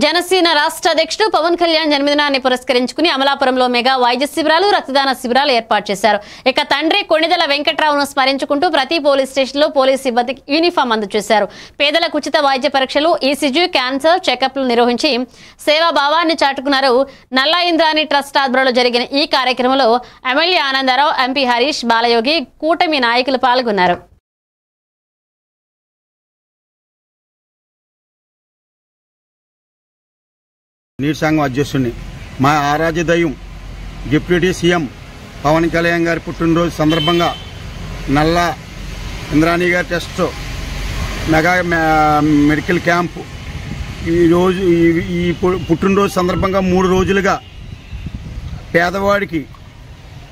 జనసేన రాష్ట్ర అధ్యక్షుడు పవన్ కళ్యాణ్ జన్మదినాన్ని పురస్కరించుకుని అమలాపురంలో మెగా వైద్య శిబిరాలు రక్తదాన శిబిరాలు ఏర్పాటు చేశారు. ఇక తండ్రి కొణిదెల వెంకట్రావును స్మరించుకుంటూ ప్రతి పోలీస్ స్టేషన్లో పోలీస్ సిబ్బందికి యూనిఫామ్ అందజేశారు. పేదలకు ఉచిత వైద్య పరీక్షలు, ఈసీజీ, క్యాన్సర్ చెకప్లు నిర్వహించి సేవాభావాన్ని చాటుకున్నారు. నల్లా ఇంద్రాణి ట్రస్ట్ ఆధ్వర్యంలో జరిగిన ఈ కార్యక్రమంలో ఎమ్మెల్యే ఆనందరావు, ఎంపీ హరీష్, బాలయోగి, కూటమి నాయకులు పాల్గొన్నారు. నీటి సంఘం అధ్యక్షుడిని మా ఆరాధ్య దైవం డిప్యూటీ సీఎం పవన్ కళ్యాణ్ గారి పుట్టినరోజు సందర్భంగా నల్లా ఇంద్రాణి గారి టెస్ట్ మెగా మెడికల్ క్యాంపు ఈరోజు ఈ పుట్టినరోజు సందర్భంగా 3 రోజులుగా పేదవాడికి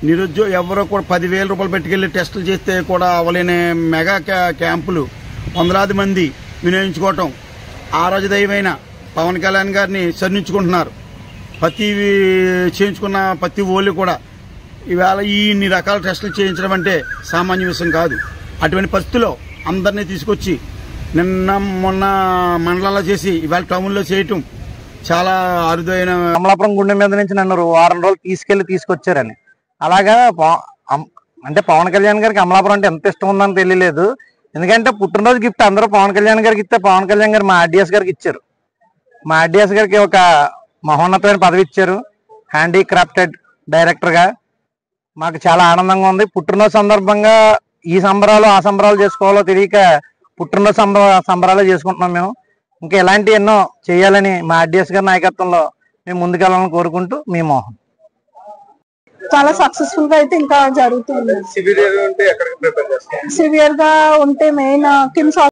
నిరుద్యోగ ఎవరో కూడా 10,000 రూపాయలు పెట్టుకెళ్లి టెస్టులు చేస్తే కూడా అవలేని మెగా క్యాంపులు వందలాది మంది వినియోగించుకోవటం ఆరాధ్య దైవమైన పవన్ కళ్యాణ్ గారిని సన్నించుకుంటున్నారు. చేయించుకున్న ప్రతి ఓళ్ళు కూడా ఇవాళ ఇన్ని రకాల టెస్టులు చేయించడం అంటే సామాన్య విషయం కాదు. అటువంటి పరిస్థితుల్లో అందరినీ తీసుకొచ్చి నిన్న మొన్న మండలాల్లో చేసి ఇవాళ టౌన్లో చేయటం చాలా అరుదైన. అమలాపురం గుండె మీద నుంచి నన్ను 6 రోజులు తీసుకొచ్చారని అలాగా అంటే పవన్ కళ్యాణ్ గారికి అమలాపురం అంటే ఎంత ఇష్టం ఉందని తెలియలేదు. ఎందుకంటే పుట్టినరోజు గిఫ్ట్ అందరూ పవన్ కళ్యాణ్ గారికి ఇస్తే పవన్ కళ్యాణ్ గారు మా ఆర్డీఎస్ గారికి ఇచ్చారు. మా ఆర్డీఎస్ గారికి ఒక మహోన్నతమైన పదవి ఇచ్చారు, హ్యాండీక్రాఫ్టెడ్ డైరెక్టర్గా. మాకు చాలా ఆనందంగా ఉంది. పుట్టినరోజు సందర్భంగా ఈ సంబరాలు ఆ సంబరాలు చేసుకోవాలో తెలియక పుట్టినరోజు సంబరాలు చేసుకుంటున్నాం మేము. ఇంకా ఇలాంటి ఎన్నో చేయాలని మా ఆర్డీఎస్ గారి నాయకత్వంలో మేము ముందుకెళ్ళాలని కోరుకుంటూ మీ మోహన్. చాలా సక్సెస్ఫుల్ గా అయితే ఇంకా జరుగుతుంది. సివియర్ గా ఉంటే మెయిన్ కిమ్స్